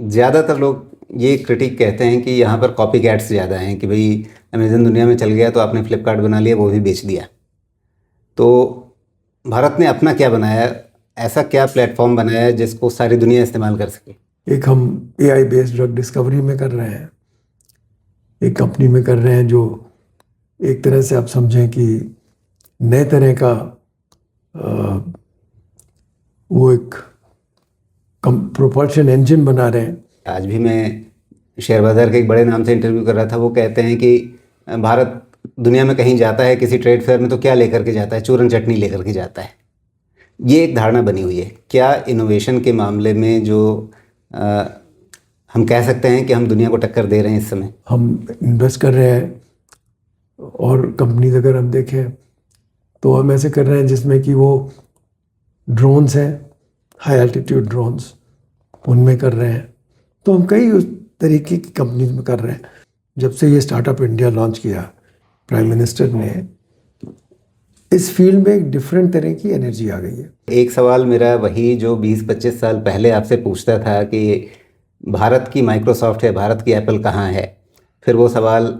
ज़्यादातर लोग ये क्रिटिक कहते हैं कि यहाँ पर कॉपी कैट्स ज़्यादा हैं कि भाई अमेज़न दुनिया में चल गया तो आपने फ्लिपकार्ट बना लिया, वो भी बेच दिया। तो भारत ने अपना क्या बनाया, ऐसा क्या प्लेटफॉर्म बनाया है जिसको सारी दुनिया इस्तेमाल कर सके? एक हम एआई बेस्ड ड्रग डिस्कवरी में कर रहे हैं, एक कंपनी में कर रहे हैं जो एक तरह से आप समझें कि नए तरह का वो एक प्रोपल्शन इंजन बना रहे हैं। आज भी मैं शेयर बाज़ार के एक बड़े नाम से इंटरव्यू कर रहा था, वो कहते हैं कि भारत दुनिया में कहीं जाता है किसी ट्रेड फेयर में तो क्या लेकर के जाता है, चूरन चटनी लेकर के जाता है। ये एक धारणा बनी हुई है। क्या इनोवेशन के मामले में जो अ, हम कह सकते हैं कि हम दुनिया को टक्कर दे रहे हैं इस समय? हम इन्वेस्ट कर रहे हैं और कंपनीज अगर हम देखें तो हम ऐसे कर रहे हैं जिसमें कि वो ड्रोन्स हैं, हाई एल्टीट्यूड ड्रोन्स, उनमें कर रहे हैं। तो हम कई उस तरीके की कंपनीज में कर रहे हैं। जब से ये स्टार्टअप इंडिया लॉन्च किया प्राइम मिनिस्टर ने, इस फील्ड में एक डिफरेंट तरह की एनर्जी आ गई है। एक सवाल मेरा वही जो 20-25 साल पहले आपसे पूछता था कि भारत की माइक्रोसॉफ्ट है, भारत की एप्पल कहाँ है, फिर वो सवाल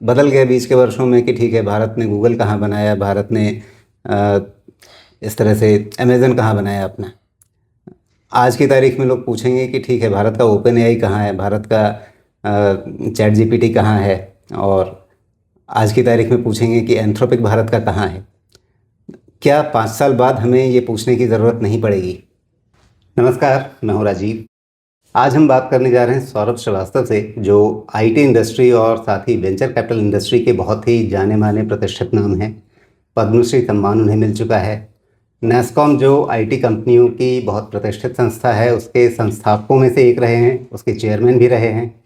बदल गए बीच के वर्षों में कि ठीक है भारत ने गूगल कहाँ बनाया, भारत ने इस तरह से अमेज़न कहाँ बनाया अपना। आज की तारीख में लोग पूछेंगे कि ठीक है भारत का ओपन एआई कहाँ है, भारत का चैट जीपीटी कहाँ है, और आज की तारीख में पूछेंगे कि एंथ्रोपिक भारत का कहाँ है। क्या 5 साल बाद हमें ये पूछने की ज़रूरत नहीं पड़ेगी? नमस्कार, मैं हूँ राजीव। आज हम बात करने जा रहे हैं सौरभ श्रीवास्तव से, जो आईटी इंडस्ट्री और साथ ही वेंचर कैपिटल इंडस्ट्री के बहुत ही जाने माने प्रतिष्ठित नाम हैं। पद्मश्री सम्मान उन्हें मिल चुका है। नैस्कॉम जो आईटी कंपनियों की बहुत प्रतिष्ठित संस्था है, उसके संस्थापकों में से एक रहे हैं, उसके चेयरमैन भी रहे हैं,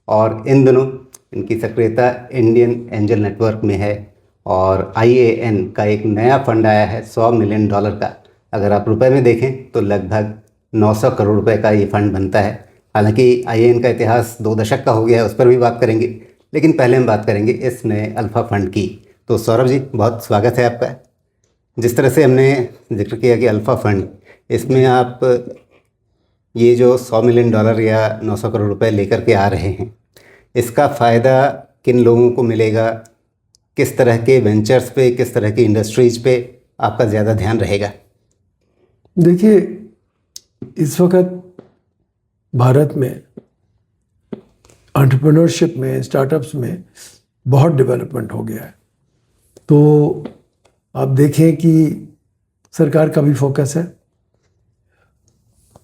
और इन दिनों इनकी सक्रियता इंडियन एंजल नेटवर्क में है। और IAN का एक नया फंड आया है $100 मिलियन का। अगर आप रुपए में देखें तो लगभग 900 करोड़ रुपए का ये फंड बनता है। हालांकि IAN का इतिहास 2 दशक का हो गया है, उस पर भी बात करेंगे, लेकिन पहले हम बात करेंगे इस नए अल्फा फंड की। तो सौरभ जी, बहुत स्वागत है आपका। जिस तरह से हमने जिक्र किया कि अल्फा फंड, इसमें आप ये जो $100 मिलियन या 900 करोड़ रुपए लेकर के आ रहे हैं, इसका फ़ायदा किन लोगों को मिलेगा, किस तरह के वेंचर्स पे, किस तरह की इंडस्ट्रीज पे आपका ज़्यादा ध्यान रहेगा? देखिए, इस वक्त भारत में एंटरप्रेन्योरशिप में, स्टार्टअप्स में बहुत डेवलपमेंट हो गया है। तो आप देखें कि सरकार का भी फोकस है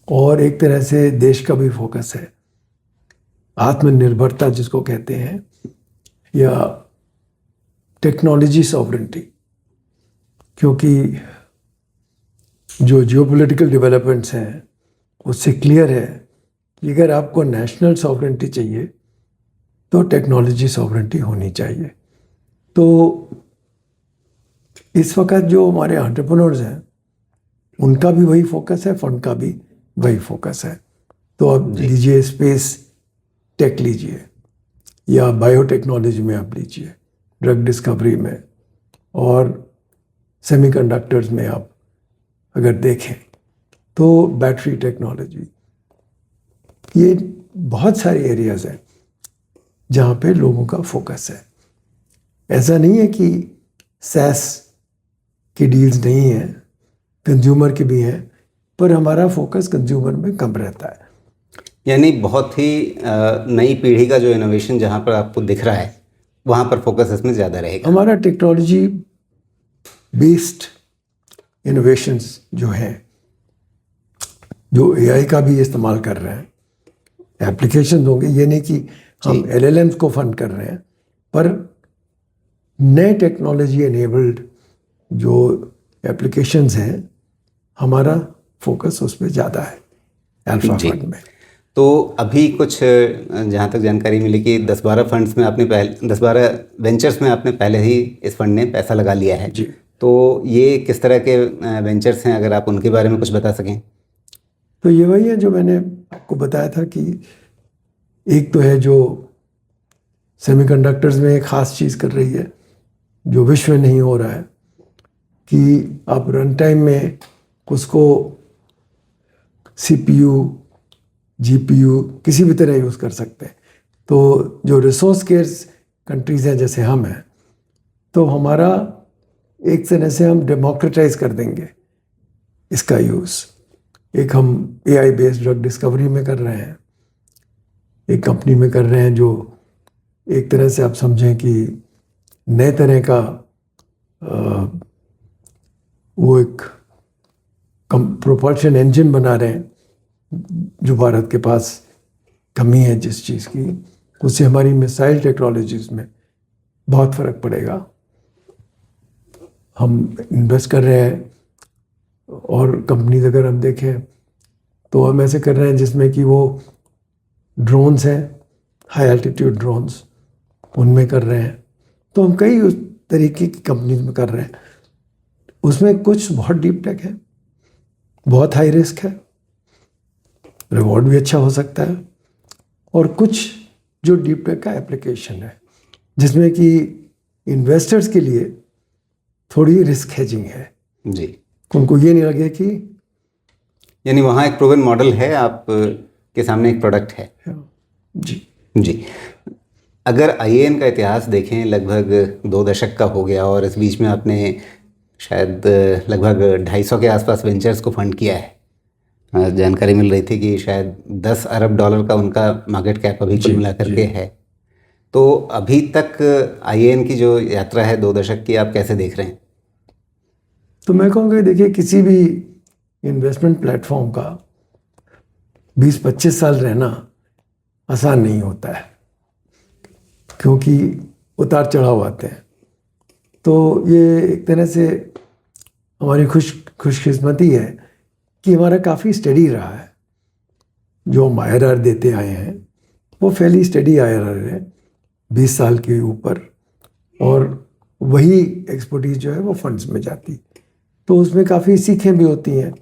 और एक तरह से देश का भी फोकस है। आत्मनिर्भरता जिसको कहते हैं, या टेक्नोलॉजी सॉवरेंटी, क्योंकि जो जियोपॉलिटिकल डेवलपमेंट्स हैं उससे क्लियर है कि अगर आपको नेशनल सॉवरेंटी चाहिए तो टेक्नोलॉजी सॉवरेंटी होनी चाहिए। तो इस वक्त जो हमारे एंटरप्रेन्योर्स हैं उनका भी वही फोकस है, फंड का भी वही फोकस है। तो आप लीजिए, स्पेस टेक लीजिए, या बायोटेक्नोलॉजी में आप लीजिए, ड्रग डिस्कवरी में, और सेमीकंडक्टर्स में आप अगर देखें तो बैटरी टेक्नोलॉजी, ये बहुत सारे एरियाज़ हैं जहाँ पे लोगों का फोकस है। ऐसा नहीं है कि सैस की डील्स नहीं हैं, कंज्यूमर की भी हैं, पर हमारा फोकस कंज्यूमर में कम रहता है। यानी बहुत ही नई पीढ़ी का जो इनोवेशन जहाँ पर आपको दिख रहा है, वहाँ पर फोकस इसमें ज़्यादा रहेगा। हमारा टेक्नोलॉजी बेस्ड इनोवेशंस जो हैं, जो एआई का भी इस्तेमाल कर रहे हैं, एप्लीकेशन होंगे, ये नहीं कि हम LLMs को फंड कर रहे हैं, पर नए टेक्नोलॉजी एनेबल्ड जो एप्लीकेशंस हैं, हमारा फोकस उस पर ज़्यादा है अल्फा फंड में। तो अभी कुछ जहाँ तक जानकारी मिली कि 10-12 फंड्स में आपने 10-12 वेंचर्स में आपने पहले ही इस फंड ने पैसा लगा लिया है जी। तो ये किस तरह के वेंचर्स हैं, अगर आप उनके बारे में कुछ बता सकें? तो ये वही है जो मैंने आपको बताया था कि एक तो है जो सेमीकंडक्टर्स में एक ख़ास चीज़ कर रही है जो विश्व में नहीं हो रहा है, कि आप रन टाइम में उसको CPU जीपीयू किसी भी तरह यूज़ कर सकते हैं। तो जो रिसोर्स स्केर्स कंट्रीज़ हैं जैसे हम हैं, तो हमारा एक तरह से हम डेमोक्रेटाइज कर देंगे इसका यूज़। एक हम एआई बेस्ड ड्रग डिस्कवरी में कर रहे हैं, एक कंपनी में कर रहे हैं जो एक तरह से आप समझें कि नए तरह का वो एक प्रोपल्शन इंजन बना रहे हैं, जो भारत के पास कमी है जिस चीज़ की, उससे हमारी मिसाइल टेक्नोलॉजीज़ में बहुत फ़र्क पड़ेगा। हम इन्वेस्ट कर रहे हैं, और कंपनीज अगर हम देखें तो हम ऐसे कर रहे हैं जिसमें कि वो ड्रोन्स हैं, हाई एल्टीट्यूड ड्रोन्स, उनमें कर रहे हैं। तो हम कई उस तरीके की कंपनीज में कर रहे हैं। उसमें कुछ बहुत डीप टेक है, बहुत हाई रिस्क है, रिवॉर्ड भी अच्छा हो सकता है, और कुछ जो डीप टेक का एप्लीकेशन है जिसमें कि इन्वेस्टर्स के लिए थोड़ी रिस्क हेजिंग है जी। उनको ये नहीं लगे कि यानी वहाँ एक प्रूवन मॉडल है, आप के सामने एक प्रोडक्ट है। जी जी। अगर आईएएन का इतिहास देखें, लगभग 2 दशक का हो गया, और इस बीच में आपने शायद लगभग 250 के आसपास वेंचर्स को फंड किया है। जानकारी मिल रही थी कि शायद 10 अरब डॉलर का उनका मार्केट कैप अभी कुल मिला करके है। तो अभी तक आईएएन की जो यात्रा है 2 दशक की, आप कैसे देख रहे हैं? तो मैं कहूँगा, देखिए, किसी भी इन्वेस्टमेंट प्लेटफॉर्म का 20-25 साल रहना आसान नहीं होता है, क्योंकि उतार चढ़ाव आते हैं। तो ये एक तरह से हमारी खुशकिस्मती है कि हमारा काफ़ी स्टडी रहा है। जो हम IRR देते आए हैं वो फैली स्टडी IRR है, 20 साल के ऊपर, और वही एक्सपर्टीज जो है वो फंड्स में जाती। तो उसमें काफ़ी सीखें भी होती हैं।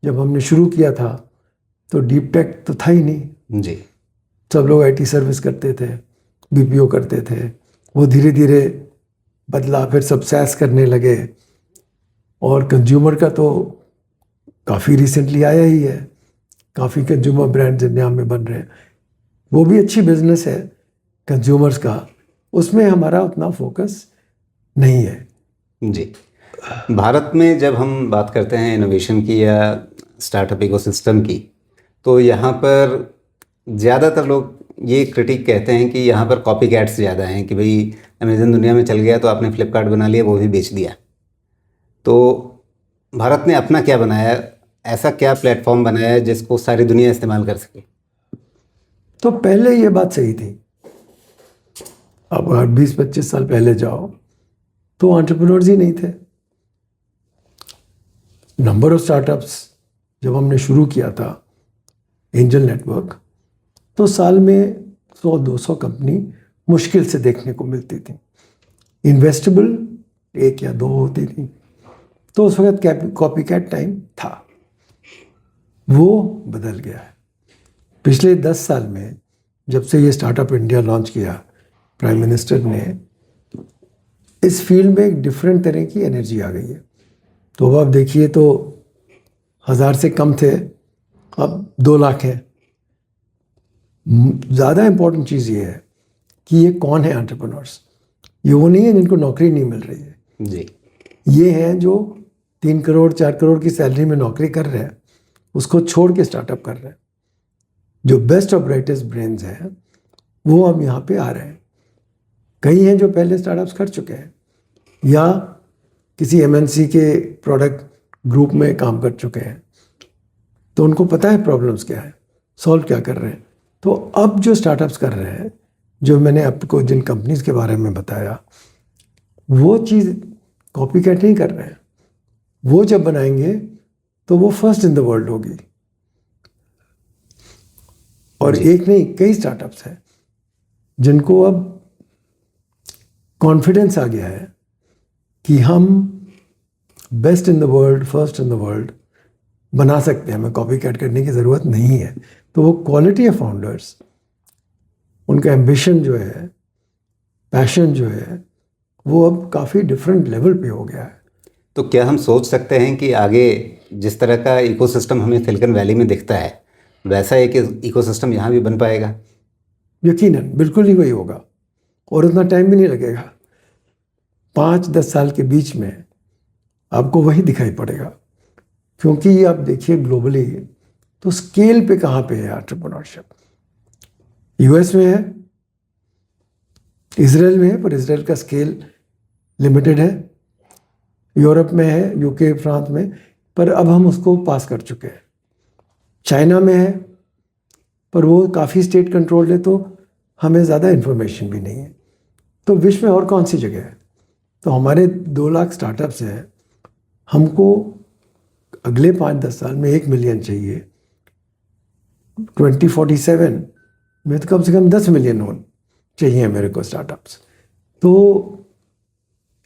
जब हमने शुरू किया था तो डीप टेक तो था ही नहीं जी। सब लोग IT सर्विस करते थे, BPO करते थे। वो धीरे धीरे बदला, फिर सब SaaS करने लगे, और कंज्यूमर का तो काफ़ी रिसेंटली आया ही है। काफ़ी कंज्यूमर ब्रांड्स इंडिया में बन रहे हैं, वो भी अच्छी बिजनेस है कंज्यूमर्स का। उसमें हमारा उतना फोकस नहीं है। जी। भारत में जब हम बात करते हैं इनोवेशन की या स्टार्टअप इकोसिस्टम की, तो यहाँ पर ज़्यादातर लोग ये क्रिटिक कहते हैं कि यहाँ पर कॉपी कैट्स ज़्यादा हैं, कि भाई अमेज़न दुनिया में चल गया तो आपने फ्लिपकार्ट बना लिया, वो भी बेच दिया। तो भारत ने अपना क्या बनाया, ऐसा क्या प्लेटफॉर्म बनाया है जिसको सारी दुनिया इस्तेमाल कर सके? तो पहले ये बात सही थी। अब 20-25 साल पहले जाओ तो एंटरप्रेन्योर्स ही नहीं थे। नंबर ऑफ स्टार्टअप्स जब हमने शुरू किया था एंजल नेटवर्क, तो साल में 100-200 कंपनी मुश्किल से देखने को मिलती थी। इन्वेस्टेबल 1 या 2 होती थी। तो उस वक्त कॉपी कैट टाइम था, वो बदल गया है। पिछले 10 साल में जब से ये स्टार्टअप इंडिया लॉन्च किया प्राइम मिनिस्टर ने, इस फील्ड में एक डिफरेंट तरह की एनर्जी आ गई है। तो अब आप देखिए, तो 1000 से कम थे, अब 2 लाख है। ज़्यादा इम्पोर्टेंट चीज़ ये है कि ये कौन है एंटरप्रेन्योर्स। ये वो नहीं है जिनको नौकरी नहीं मिल रही है जी। ये हैं जो 3 करोड़ 4 करोड़ की सैलरी में नौकरी कर रहे हैं, उसको छोड़ के स्टार्टअप कर रहे हैं। जो बेस्ट और ब्राइटेस्ट ब्रेन्स हैं वो अब यहाँ पे आ रहे हैं। कई हैं जो पहले स्टार्टअप्स कर चुके हैं या किसी MNC के प्रोडक्ट ग्रुप में काम कर चुके हैं, तो उनको पता है प्रॉब्लम्स क्या है, सॉल्व क्या कर रहे हैं। तो अब जो स्टार्टअप्स कर रहे हैं, जो मैंने आपको जिन कंपनीज के बारे में बताया, वो चीज़ कॉपी कैट नहीं कर रहे हैं। वो जब बनाएंगे तो वो फर्स्ट इन द वर्ल्ड होगी। और एक नहीं, कई स्टार्टअप्स हैं जिनको अब कॉन्फिडेंस आ गया है कि हम best in the world, first in the world बना सकते हैं, हमें कॉपी कैट करने की ज़रूरत नहीं है। तो वो क्वालिटी ऑफ फाउंडर्स, उनका एम्बिशन जो है, पैशन जो है, वो अब काफ़ी डिफरेंट लेवल पे हो गया है। तो क्या हम सोच सकते हैं कि आगे जिस तरह का इकोसिस्टम हमें सिलिकॉन वैली में दिखता है, वैसा एक इकोसिस्टम यहाँ भी बन पाएगा? यकीनन बिल्कुल ही वही होगा, और उतना टाइम भी नहीं लगेगा। 5-10 साल के बीच में आपको वही दिखाई पड़ेगा, क्योंकि आप देखिए ग्लोबली तो स्केल पे कहाँ पे है एंटरप्रेन्योरशिप। यूएस में है, इजराइल में है, पर इजराइल का स्केल लिमिटेड है। यूरोप में है, यूके, फ्रांस में, पर अब हम उसको पास कर चुके हैं। चाइना में है, पर वो काफ़ी स्टेट कंट्रोल्ड है, तो हमें ज़्यादा इन्फॉर्मेशन भी नहीं है। तो विश्व में और कौन सी जगह है? तो हमारे 2 लाख स्टार्टअप्स हैं, हमको अगले 5-10 साल में 1 मिलियन चाहिए। 2047 में तो कम से कम 10 मिलियन हो चाहिए मेरे को स्टार्टअप्स। तो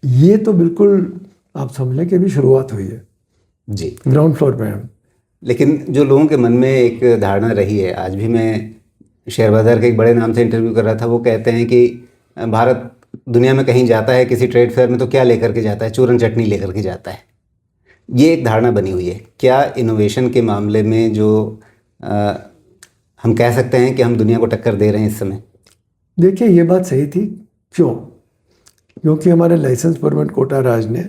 ये तो बिल्कुल आप समझ लें कि अभी शुरुआत हुई है जी, ग्राउंड फ्लोर पे हम। लेकिन जो लोगों के मन में एक धारणा रही है, आज भी मैं शेयर बाज़ार के एक बड़े नाम से इंटरव्यू कर रहा था, वो कहते हैं कि भारत दुनिया में कहीं जाता है किसी ट्रेड फेयर में तो क्या लेकर के जाता है? चूरन चटनी लेकर के जाता है। ये एक धारणा बनी हुई है। क्या इनोवेशन के मामले में जो हम कह सकते हैं कि हम दुनिया को टक्कर दे रहे हैं इस समय? देखिए ये बात सही थी। क्यों? क्योंकि हमारे लाइसेंस परमिट कोटा राज ने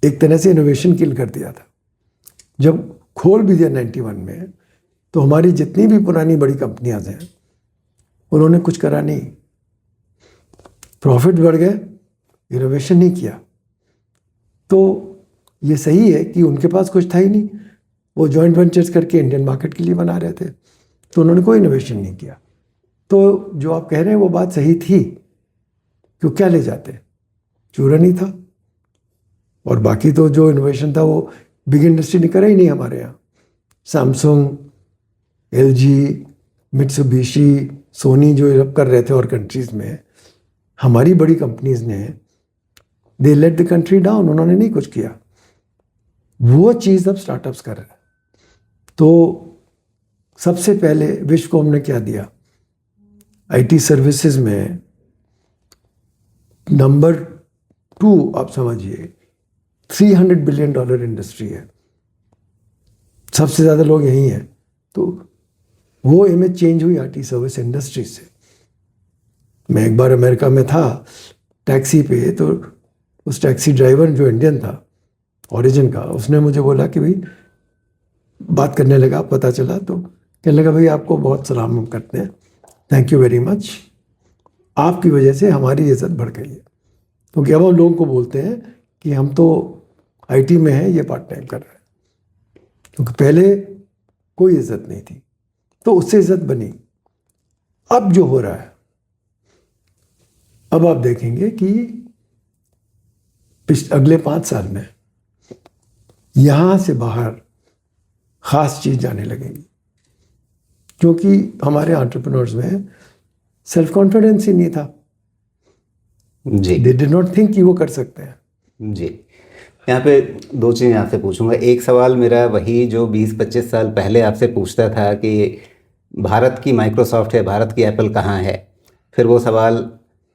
एक तरह से इनोवेशन किल कर दिया था। जब खोल भी दिया 91 में, तो हमारी जितनी भी पुरानी बड़ी कंपनियां हैं उन्होंने कुछ करा नहीं, प्रॉफिट बढ़ गए, इनोवेशन नहीं किया। तो ये सही है कि उनके पास कुछ था ही नहीं, वो जॉइंट वेंचर्स करके इंडियन मार्केट के लिए बना रहे थे, तो उन्होंने कोई इनोवेशन नहीं किया। तो जो आप कह रहे हैं वो बात सही थी, क्यों क्या ले जाते, चूरन ही था। और बाकी तो जो इनोवेशन था वो बिग इंडस्ट्री ने करा ही नहीं हमारे यहाँ। सैमसंग, एलजी, मित्सुबिशी, सोनी जो अब कर रहे थे और कंट्रीज़ में, हमारी बड़ी कंपनीज ने दे लेट द कंट्री डाउन, उन्होंने नहीं कुछ किया। वो चीज़ अब स्टार्टअप्स कर रहे हैं। तो सबसे पहले विश्व को हमने क्या दिया? आईटी सर्विसेज में नंबर 2 आप समझिए, $300 बिलियन इंडस्ट्री है, सबसे ज़्यादा लोग यहीं हैं। तो वो इमेज चेंज हुई आईटी सर्विस इंडस्ट्री से। मैं एक बार अमेरिका में था टैक्सी पे, तो उस टैक्सी ड्राइवर जो इंडियन था ओरिजिन का, उसने मुझे बोला कि भाई, बात करने लगा, पता चला तो कहने लगा भाई आपको बहुत सलाम हम करते हैं, थैंक यू वेरी मच, आपकी वजह से हमारी इज़्ज़त बढ़ गई है। क्योंकि अब हम लोगों को बोलते हैं कि हम तो आईटी में हैं, ये पार्ट टाइम कर रहे हैं, क्योंकि पहले कोई इज़्ज़त नहीं थी, तो उससे इज़्ज़त बनी। अब जो हो रहा है, अब आप देखेंगे कि अगले 5 साल में यहाँ से बाहर ख़ास चीज़ जाने लगेंगी, क्योंकि हमारे एंटरप्रेन्योर्स में सेल्फ कॉन्फिडेंस ही नहीं था। जी, दे डिड नॉट थिंक कि वो कर सकते हैं। जी। यहाँ पे 2 चीज़ें आपसे पूछूंगा। एक सवाल मेरा वही जो 20-25 साल पहले आपसे पूछता था कि भारत की माइक्रोसॉफ्ट है, भारत की एप्पल कहाँ है? फिर वो सवाल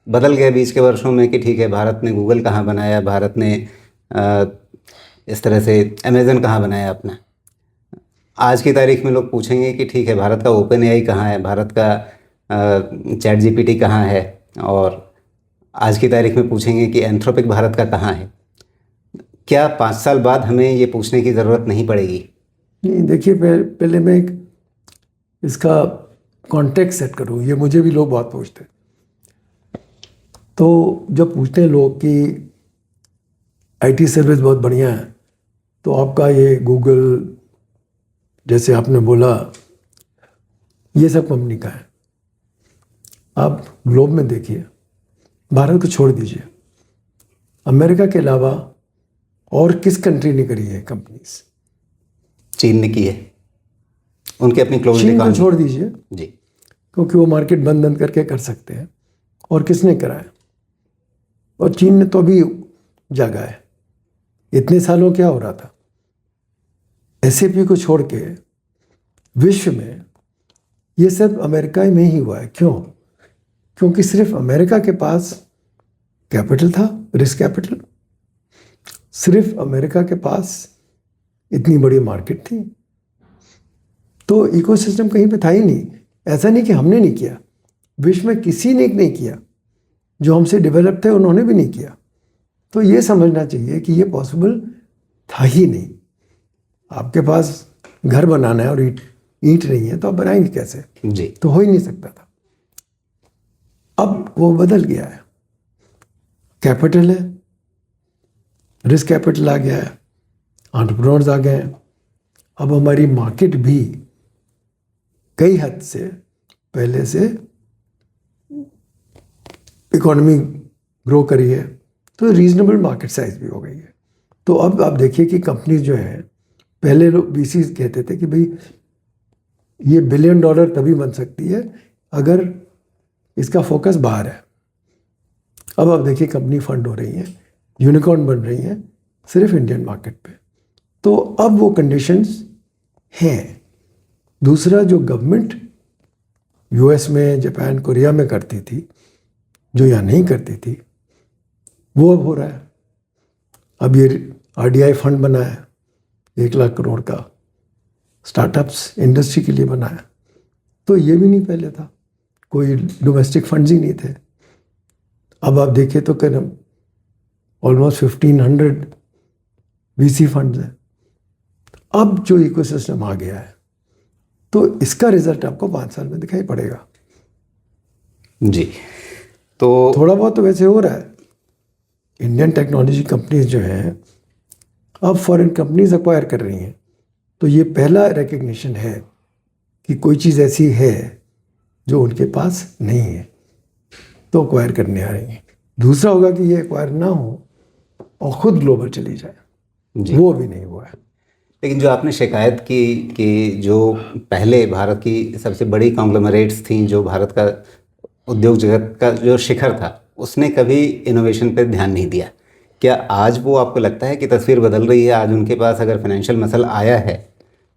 बदल गए बीच के वर्षों में कि ठीक है, भारत ने गूगल कहाँ बनाया, भारत ने इस तरह से अमेज़न कहाँ बनाया अपना। आज की तारीख में लोग पूछेंगे कि ठीक है, भारत का ओपन एआई कहाँ है, भारत का चैट जीपीटी कहाँ है, और आज की तारीख में पूछेंगे कि एंथ्रोपिक भारत का कहाँ है। क्या 5 साल बाद हमें ये पूछने की ज़रूरत नहीं पड़ेगी? नहीं, देखिए पहले मैं एक इसका कॉन्टेक्स्ट सेट करूँ। ये मुझे भी लोग बहुत पूछते हैं। तो जब पूछते हैं लोग कि आईटी सर्विस बहुत बढ़िया है, तो आपका ये गूगल, जैसे आपने बोला, ये सब कंपनी का है। आप ग्लोब में देखिए, भारत को छोड़ दीजिए, अमेरिका के अलावा और किस कंट्री ने करी है कंपनीज? चीन ने की है, उनके अपनी क्लोज चीन को छोड़ दीजिए जी, क्योंकि वो मार्केट बंद बंद करके कर सकते हैं। और किसने करा है? और चीन ने तो अभी जागा है। इतने सालों क्या हो रहा था? एसएपी को छोड़ के विश्व में ये सब अमेरिका में ही हुआ है। क्यों? क्योंकि सिर्फ अमेरिका के पास कैपिटल था, रिस्क कैपिटल। सिर्फ अमेरिका के पास इतनी बड़ी मार्केट थी। तो इकोसिस्टम कहीं पे था ही नहीं। ऐसा नहीं कि हमने नहीं किया, विश्व में किसी ने नहीं किया, जो हमसे डेवलप थे उन्होंने भी नहीं किया। तो ये समझना चाहिए कि ये पॉसिबल था ही नहीं। आपके पास घर बनाना है और ईंट नहीं है तो आप बनाएंगे कैसे? जी। तो हो ही नहीं सकता था। अब वो बदल गया है, कैपिटल है, रिस्क कैपिटल आ गया है, एंटरप्रेन्योर्स आ गए हैं। अब हमारी मार्केट भी कई हद से पहले से इकोनॉमी ग्रो करी है, तो रीजनेबल मार्केट साइज भी हो गई है। तो अब आप देखिए कि कंपनीज जो हैं, पहले लोग VC कहते थे कि भाई ये $1 बिलियन तभी बन सकती है अगर इसका फोकस बाहर है। अब आप देखिए कंपनी फंड हो रही हैं, यूनिकॉर्न बन रही हैं सिर्फ इंडियन मार्केट पे। तो अब वो कंडीशंस हैं। दूसरा, जो गवर्नमेंट US में, जापान, कोरिया में करती थी, जो यहाँ नहीं करती थी, वो अब हो रहा है। अब ये RDI फंड बना है 1 लाख करोड़ का, स्टार्टअप्स इंडस्ट्री के लिए बना है। तो ये भी नहीं पहले था, कोई डोमेस्टिक फंड्स ही नहीं थे। अब आप देखिए तो करीब ऑलमोस्ट 1500 VC फंड्स हैं। अब जो इकोसिस्टम आ गया है, तो इसका रिजल्ट आपको 5 साल में दिखाई पड़ेगा। जी। तो थोड़ा बहुत तो वैसे हो रहा है। इंडियन टेक्नोलॉजी कंपनीज जो हैं अब फॉरेन कंपनीज एक्वायर कर रही हैं, तो ये पहला रिकग्निशन है कि कोई चीज़ ऐसी है जो उनके पास नहीं है, तो एक्वायर करने आ रही हैं। दूसरा होगा कि ये एक्वायर ना हो और ख़ुद ग्लोबल चली जाए, वो भी नहीं हुआ है। लेकिन जो आपने शिकायत की कि जो पहले भारत की सबसे बड़ी कॉन्ग्लोमरेट्स थी, जो भारत का उद्योग जगत का जो शिखर था, उसने कभी इनोवेशन पर ध्यान नहीं दिया, क्या आज वो आपको लगता है कि तस्वीर बदल रही है? आज उनके पास अगर फाइनेंशियल मसल आया है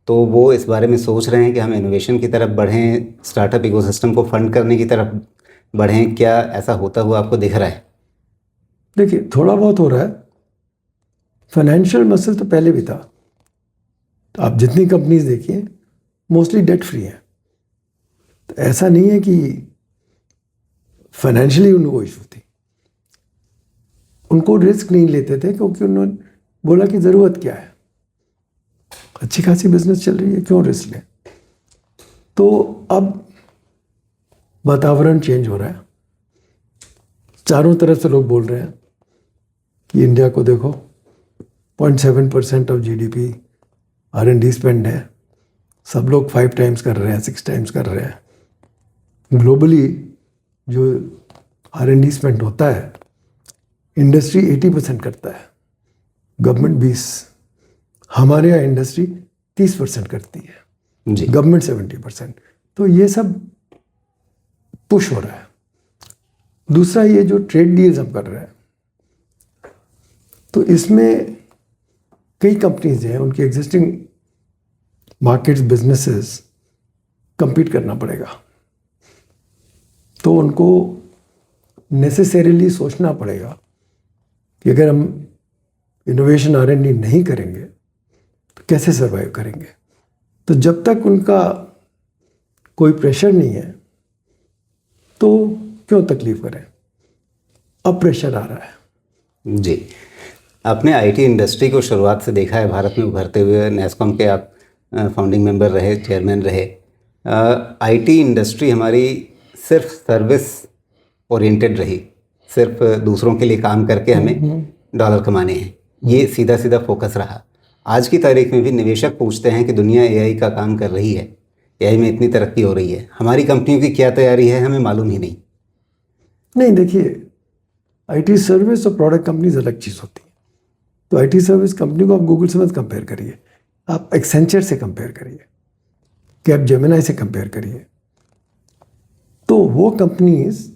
तो वो इस बारे में सोच रहे हैं कि हम इनोवेशन की तरफ बढ़ें, स्टार्टअप इकोसिस्टम को फंड करने की तरफ बढ़ें? क्या ऐसा होता हुआ आपको दिख रहा है? देखिए, थोड़ा बहुत हो रहा है। फाइनेंशियल मसल तो पहले भी था। तो आप जितनी कंपनीज देखिए मोस्टली डेट फ्री हैं। तो ऐसा नहीं है कि फाइनेंशियली उनको इशू थी, उनको रिस्क नहीं लेते थे क्योंकि उन्होंने बोला कि ज़रूरत क्या है, अच्छी खासी बिजनेस चल रही है, क्यों रिस्क लें। तो अब वातावरण चेंज हो रहा है, चारों तरफ से लोग बोल रहे हैं कि इंडिया को देखो 0.7% ऑफ GDP R&D स्पेंड है, सब लोग 5 टाइम्स कर रहे हैं, 6 टाइम्स कर रहे हैं। ग्लोबली जो R&D स्पेंड होता है, इंडस्ट्री 80% करता है, गवर्नमेंट 20%, हमारे यहाँ इंडस्ट्री 30% करती है जी, गवर्नमेंट 70%। तो ये सब पुश हो रहा है। दूसरा, ये जो ट्रेड डील्स हम कर रहे हैं, तो इसमें कई कंपनीज हैं, उनके एग्जिस्टिंग मार्केट्स, बिजनेसेस compete करना पड़ेगा। तो उनको नेसेसरीली सोचना पड़ेगा कि अगर हम इनोवेशन R&D नहीं करेंगे तो कैसे सर्वाइव करेंगे। तो जब तक उनका कोई प्रेशर नहीं है तो क्यों तकलीफ करें। अब प्रेशर आ रहा है जी। आपने IT इंडस्ट्री को शुरुआत से देखा है भारत में उभरते हुए, नेस्कॉम के आप फाउंडिंग मेंबर रहे, चेयरमैन रहे। IT इंडस्ट्री हमारी सिर्फ सर्विस ओरिएंटेड रही, सिर्फ दूसरों के लिए काम करके हमें डॉलर कमाने हैं, ये सीधा सीधा फोकस रहा। आज की तारीख में भी निवेशक पूछते हैं कि दुनिया AI का काम कर रही है, AI में इतनी तरक्की हो रही है, हमारी कंपनियों की क्या तैयारी है, हमें मालूम ही नहीं। देखिए, IT सर्विस और प्रोडक्ट कंपनीज अलग चीज़ होती है। तो IT सर्विस कंपनी को आप गूगल से मत कंपेयर करिए, आप एक्सेंचर से कंपेयर करिए, कैपजेमिनी से कंपेयर करिए। तो वो कंपनीज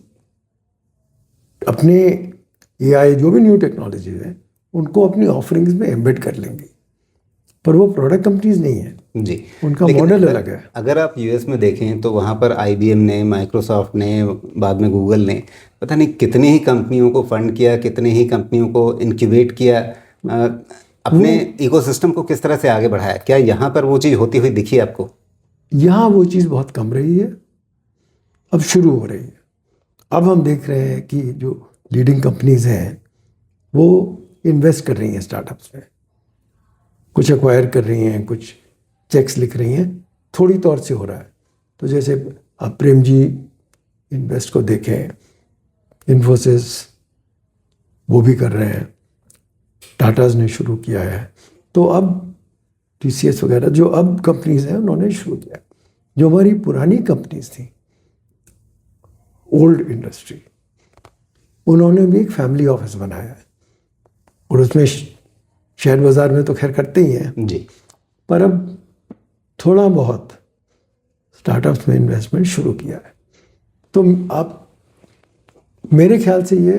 अपने AI जो भी न्यू टेक्नोलॉजीज हैं उनको अपनी ऑफरिंग्स में एम्बेड कर लेंगी, पर वो प्रोडक्ट कंपनीज नहीं है जी, उनका मॉडल अलग है। अगर आप US में देखें तो वहाँ पर IBM ने, माइक्रोसॉफ्ट ने, बाद में गूगल ने पता नहीं कितनी ही कंपनियों को फंड किया, कितनी ही कंपनियों को इनक्यूबेट किया, अपने इकोसिस्टम को किस तरह से आगे बढ़ाया। क्या यहाँ पर वो चीज़ होती हुई दिखी आपको? यहाँ वो चीज़ बहुत कम रही है, अब शुरू हो रही है। अब हम देख रहे हैं कि जो लीडिंग कंपनीज हैं वो इन्वेस्ट कर रही हैं स्टार्टअप्स में, कुछ एक्वायर कर रही हैं, कुछ चेक्स लिख रही हैं, थोड़ी तौर से हो रहा है। तो जैसे आप प्रेम जी इन्वेस्ट को देखें, इन्फोसिस वो भी कर रहे हैं, टाटाज ने शुरू किया है, तो अब टीसीएस वगैरह जो अब कंपनीज हैं उन्होंने शुरू किया। जो हमारी पुरानी कंपनीज थी, ओल्ड इंडस्ट्री, उन्होंने भी एक फैमिली ऑफिस बनाया है, और उसमें शेयर बाजार में तो खैर करते ही हैं जी, पर अब थोड़ा बहुत स्टार्टअप्स में इन्वेस्टमेंट शुरू किया है। तो आप, मेरे ख्याल से ये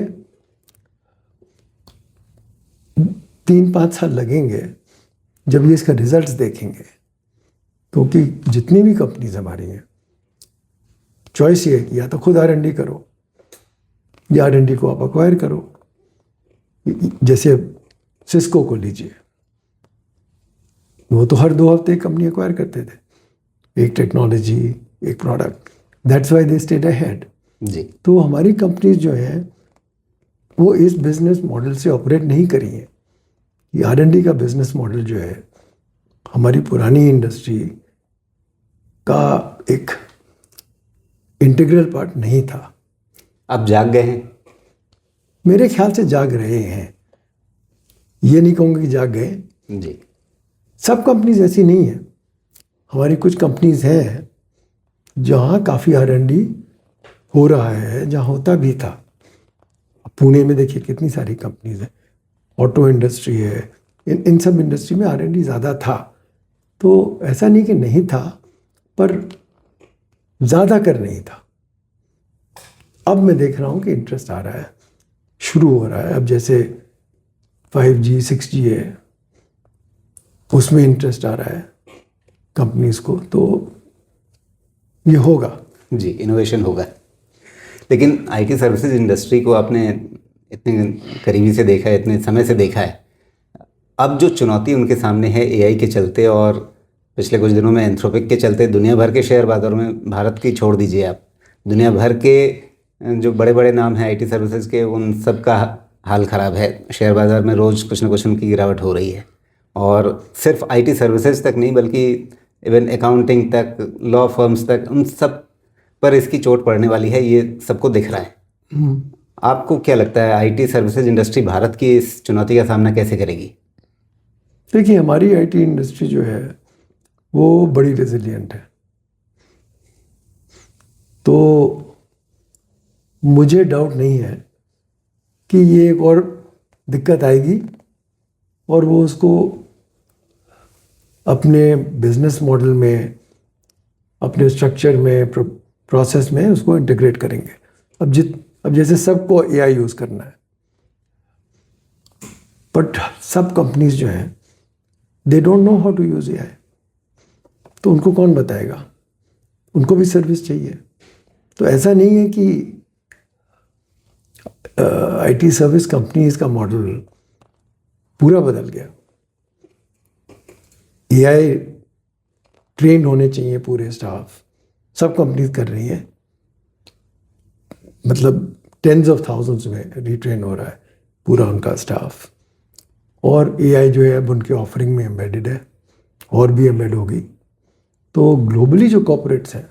3-5 साल लगेंगे जब ये इसका रिजल्ट्स देखेंगे, क्योंकि जितनी भी कंपनीज हमारी हैं, चॉइस ये है कि या तो खुद R&D करो या R&D को आप अक्वायर करो। जैसे सिस्को को लीजिए, वो तो हर 2 हफ्ते कंपनी एक्वायर करते थे, एक टेक्नोलॉजी, एक product, that's why they stayed ahead. जी, तो हमारी कंपनीज जो हैं वो इस बिजनेस मॉडल से ऑपरेट नहीं करी हैं। ये R&D का बिजनेस मॉडल जो है हमारी पुरानी इंडस्ट्री का एक इंटीग्रल पार्ट नहीं था। अब जाग गए हैं। मेरे ख्याल से जाग रहे हैं, ये नहीं कहूँगा कि जाग गए। जी, सब कंपनीज ऐसी नहीं है, हमारी कुछ कंपनीज हैं जहाँ काफ़ी R&D हो रहा है, जहाँ होता भी था। पुणे में देखिए कितनी सारी कंपनीज हैं, ऑटो इंडस्ट्री है, इन सब इंडस्ट्री में R&D ज़्यादा था। तो ऐसा नहीं कि नहीं था, पर ज़्यादा कर नहीं था। अब मैं देख रहा हूँ कि इंटरेस्ट आ रहा है, शुरू हो रहा है। अब जैसे 5G 6G है, उसमें इंटरेस्ट आ रहा है कंपनीज को, तो ये होगा। जी, इनोवेशन होगा। लेकिन आईटी सर्विसेज इंडस्ट्री को आपने इतने करीबी से देखा है, इतने समय से देखा है, अब जो चुनौती उनके सामने है एआई के चलते और पिछले कुछ दिनों में एंथ्रोपिक के चलते, दुनिया भर के शेयर बाजारों में, भारत की छोड़ दीजिए आप, दुनिया भर के जो बड़े बड़े नाम हैं आईटी सर्विसेज के, उन सब का हाल ख़राब है। शेयर बाज़ार में रोज़ कुछ ना कुछ उनकी गिरावट हो रही है, और सिर्फ आईटी सर्विसेज तक नहीं बल्कि इवन अकाउंटिंग तक, लॉ फर्म्स तक, उन सब पर इसकी चोट पड़ने वाली है, ये सबको दिख रहा है। आपको क्या लगता है आईटी सर्विसेज इंडस्ट्री भारत की इस चुनौती का सामना कैसे करेगी? देखिए, हमारी आईटी इंडस्ट्री जो है वो बड़ी रेजिलिएंट है, तो मुझे डाउट नहीं है कि ये एक और दिक्कत आएगी और वो उसको अपने बिजनेस मॉडल में, अपने स्ट्रक्चर में, प्रोसेस में उसको इंटीग्रेट करेंगे। अब जैसे सबको एआई यूज़ करना है, बट सब कंपनीज जो हैं they don't know how to use AI, तो उनको कौन बताएगा? उनको भी सर्विस चाहिए। तो ऐसा नहीं है कि आईटी सर्विस कंपनीज का मॉडल पूरा बदल गया। एआई ट्रेन होने चाहिए पूरे स्टाफ, सब कंपनीज कर रही हैं, मतलब टेंस ऑफ थाउजेंड्स में रिट्रेन हो रहा है पूरा उनका स्टाफ, और एआई जो है अब उनके ऑफरिंग में एम्बेडेड है और भी एम्बेड होगी। तो ग्लोबली जो कॉर्पोरेट्स हैं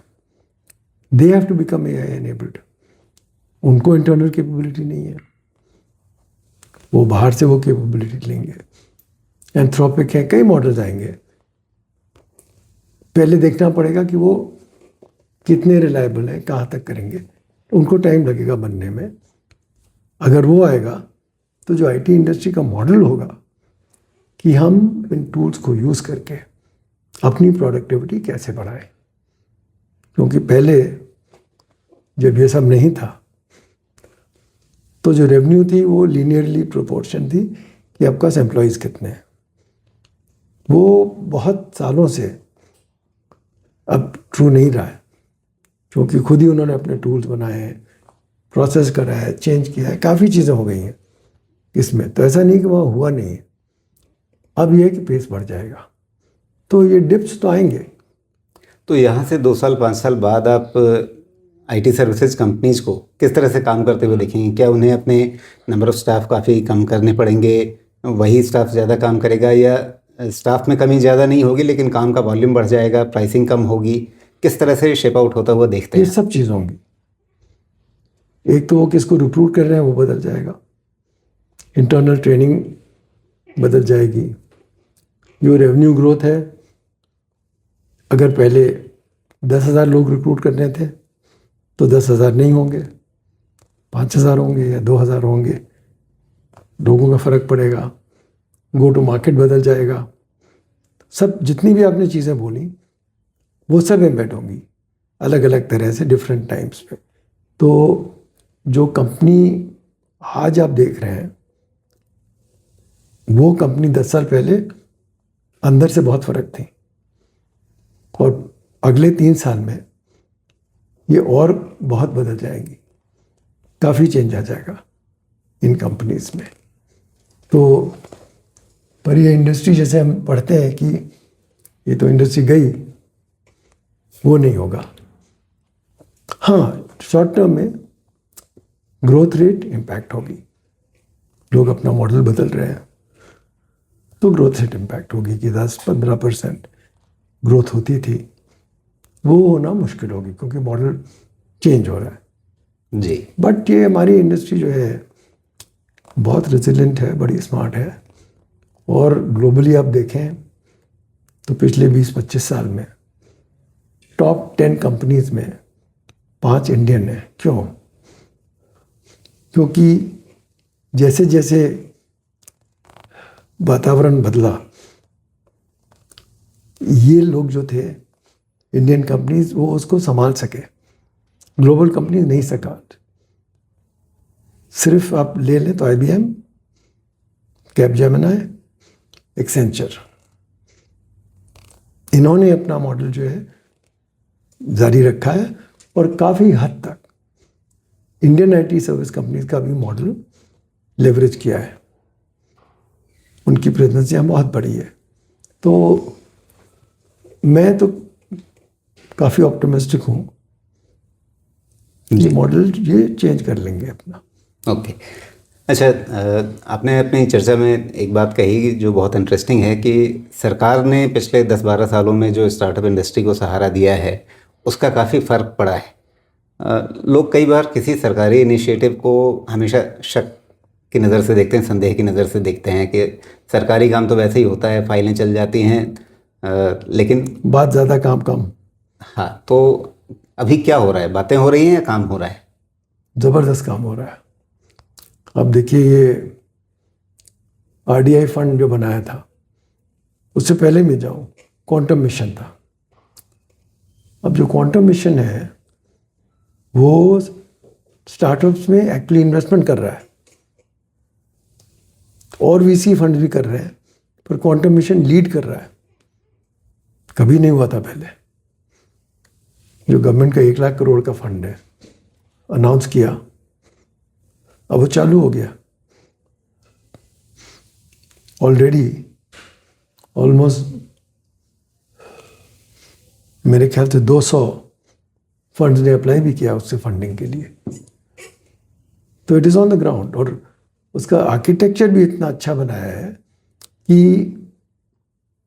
they have to become AI enabled. उनको इंटरनल कैपेबिलिटी नहीं है, वो बाहर से वो कैपेबिलिटी लेंगे। एंथ्रोपिक है, कई मॉडल्स आएंगे, पहले देखना पड़ेगा कि वो कितने रिलायबल हैं, कहाँ तक करेंगे, उनको टाइम लगेगा बनने में। अगर वो आएगा तो जो आईटी इंडस्ट्री का मॉडल होगा कि हम इन टूल्स को यूज़ करके अपनी प्रोडक्टिविटी कैसे बढ़ाएं, क्योंकि पहले जब ये सब नहीं था तो जो रेवेन्यू थी वो लीनियरली प्रोपोर्शन थी कि आपके पास एम्प्लॉयज़ कितने हैं। वो बहुत सालों से अब ट्रू नहीं रहा है, क्योंकि खुद ही उन्होंने अपने टूल्स बनाए हैं, प्रोसेस करा है, चेंज किया है, काफ़ी चीज़ें हो गई हैं इसमें। तो ऐसा नहीं कि वहाँ हुआ नहीं है, अब यह है कि पेस बढ़ जाएगा, तो ये डिप्स तो आएंगे। तो यहाँ से 2 साल 5 साल बाद आप आईटी सर्विसेज कंपनीज को किस तरह से काम करते हुए देखेंगे? क्या उन्हें अपने नंबर ऑफ स्टाफ काफ़ी कम करने पड़ेंगे, वही स्टाफ ज़्यादा काम करेगा, या स्टाफ में कमी ज़्यादा नहीं होगी लेकिन काम का वॉल्यूम बढ़ जाएगा, प्राइसिंग कम होगी? किस तरह से शेप आउट होता हुआ देखते ये हैं? सब चीज़ होंगी। एक तो वो किसको रिक्रूट कर रहे हैं वो बदल जाएगा, इंटरनल ट्रेनिंग बदल जाएगी, जो रेवेन्यू ग्रोथ है, अगर पहले 10,000 लोग रिक्रूट करने थे तो 10,000 नहीं होंगे, 5,000 होंगे या 2,000 होंगे, लोगों में फ़र्क पड़ेगा, गो टू मार्केट बदल जाएगा। सब जितनी भी आपने चीज़ें बोली वो सब एम्बेड होंगी अलग अलग तरह से डिफरेंट टाइम्स पे। तो जो कंपनी आज आप देख रहे हैं वो कंपनी 10 साल पहले अंदर से बहुत फ़र्क थी, और अगले 3 साल में ये और बहुत बदल जाएंगी, काफ़ी चेंज आ जाएगा इन कंपनीज में। तो पर ये इंडस्ट्री जैसे हम पढ़ते हैं कि ये तो इंडस्ट्री गई, वो नहीं होगा। हाँ, शॉर्ट टर्म में ग्रोथ रेट इम्पैक्ट होगी, लोग अपना मॉडल बदल रहे हैं तो ग्रोथ रेट इम्पैक्ट होगी कि 10-15% ग्रोथ होती थी, वो होना मुश्किल होगी क्योंकि मॉडल चेंज हो रहा है जी। बट ये हमारी इंडस्ट्री जो है बहुत रेजिलेंट है, बड़ी स्मार्ट है, और ग्लोबली आप देखें तो पिछले 20-25 साल में टॉप 10 कंपनीज में 5 इंडियन है। क्यों? क्योंकि जैसे जैसे वातावरण बदला, ये लोग जो थे इंडियन कंपनीज वो उसको संभाल सके, ग्लोबल कंपनीज नहीं सका। सिर्फ आप ले लें तो IBM, कैपजेमिनी, एक्सेंचर, इन्होंने अपना मॉडल जो है जारी रखा है, और काफ़ी हद तक इंडियन IT सर्विस कंपनीज का भी मॉडल लेवरेज किया है, उनकी प्रेजेंस यहाँ बहुत बड़ी है। तो मैं तो काफ़ी ऑप्टिमिस्टिक हूँ कि मॉडल ये चेंज कर लेंगे अपना। ओके। अच्छा, आपने अपनी चर्चा में एक बात कही जो बहुत इंटरेस्टिंग है कि सरकार ने पिछले 10-12 सालों में जो स्टार्टअप इंडस्ट्री को सहारा दिया है उसका काफ़ी फ़र्क पड़ा है। लोग कई बार किसी सरकारी इनिशिएटिव को हमेशा शक की नज़र से देखते हैं, संदेह की नज़र से देखते हैं कि सरकारी काम तो वैसे ही होता है, फाइलें चल जाती हैं, लेकिन बात ज़्यादा काम कम। हाँ, तो अभी क्या हो रहा है? बातें हो रही हैं या काम हो रहा है? ज़बरदस्त काम हो रहा है। अब देखिए, ये RDI फंड जो बनाया था, उससे पहले मैं जाऊँ, क्वांटम मिशन था। अब जो क्वांटम मिशन है वो स्टार्टअप्स में एक्चुअली इन्वेस्टमेंट कर रहा है, और VC फंड भी कर रहे हैं, पर क्वांटम मिशन लीड कर रहा है। कभी नहीं हुआ था पहले। जो गवर्नमेंट का 1 लाख करोड़ का फंड है, अनाउंस किया, अब वो चालू हो गया। ऑलरेडी ऑलमोस्ट मेरे ख्याल से 200 फंड्स ने अप्लाई भी किया उससे फंडिंग के लिए। तो it is on the ground, और उसका आर्किटेक्चर भी इतना अच्छा बनाया है कि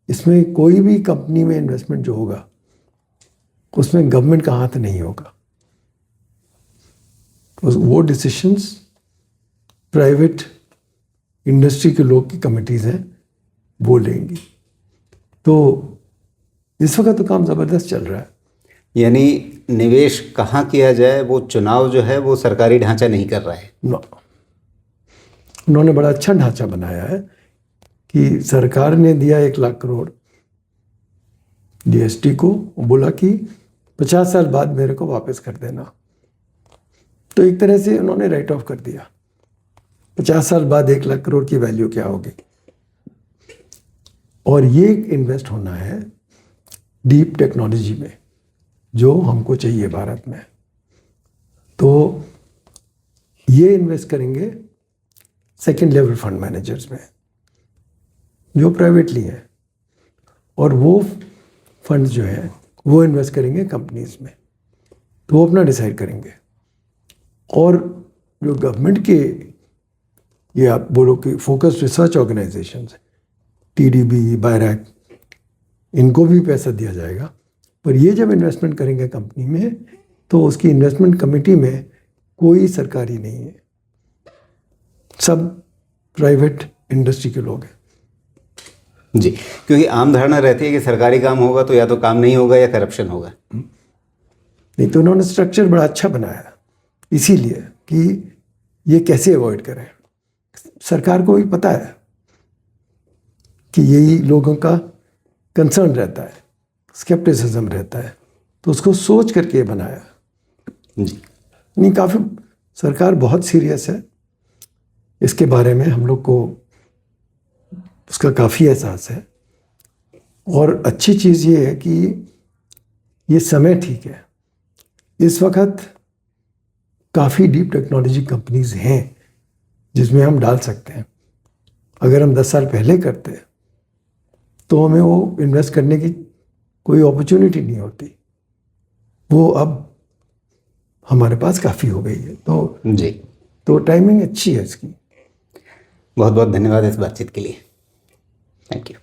इसमें कोई भी कंपनी में इन्वेस्टमेंट जो होगा उसमें गवर्नमेंट का हाथ नहीं होगा। वो डिसीशंस प्राइवेट इंडस्ट्री के लोग की कमिटीज़ हैं वो लेंगी। तो इस वक्त तो काम ज़बरदस्त चल रहा है। यानी निवेश कहाँ किया जाए वो चुनाव जो है वो सरकारी ढांचा नहीं कर रहा है। उन्होंने बड़ा अच्छा ढांचा बनाया है कि सरकार ने दिया 1 लाख करोड़ DST को, बोला कि 50 साल बाद मेरे को वापस कर देना। तो एक तरह से उन्होंने राइट ऑफ कर दिया। 50 साल बाद 1 लाख करोड़ की वैल्यू क्या होगी। और ये इन्वेस्ट होना है डीप टेक्नोलॉजी में, जो हमको चाहिए भारत में। तो ये इन्वेस्ट करेंगे सेकेंड लेवल फंड मैनेजर्स में जो प्राइवेटली हैं, और वो फंड्स जो हैं वो इन्वेस्ट करेंगे कंपनीज में, तो वो अपना डिसाइड करेंगे। और जो गवर्नमेंट के, ये आप बोलो कि फोकस रिसर्च ऑर्गेनाइजेशन है, TDB, बायरैक, इनको भी पैसा दिया जाएगा, पर ये जब इन्वेस्टमेंट करेंगे कंपनी में तो उसकी इन्वेस्टमेंट कमेटी में कोई सरकारी नहीं है, सब प्राइवेट इंडस्ट्री के लोग हैं। जी, क्योंकि आम धारणा रहती है कि सरकारी काम होगा तो या तो काम नहीं होगा या करप्शन होगा। नहीं, तो उन्होंने स्ट्रक्चर बड़ा अच्छा बनाया इसीलिए कि ये कैसे अवॉइड करें। सरकार को भी पता है कि यही लोगों का कंसर्न रहता है, स्केप्टिसिज्म रहता है, तो उसको सोच करके ये बनाया। जी, नहीं, काफ़ी सरकार बहुत सीरियस है इसके बारे में, हम लोग को उसका काफ़ी एहसास है। और अच्छी चीज़ ये है कि ये समय ठीक है, इस वक्त काफ़ी डीप टेक्नोलॉजी कंपनीज हैं जिसमें हम डाल सकते हैं। अगर हम 10 साल पहले करते तो हमें वो इन्वेस्ट करने की कोई अपॉर्चुनिटी नहीं होती, वो अब हमारे पास काफ़ी हो गई है। जी, तो टाइमिंग अच्छी है इसकी। बहुत बहुत धन्यवाद इस बातचीत के लिए। Thank you.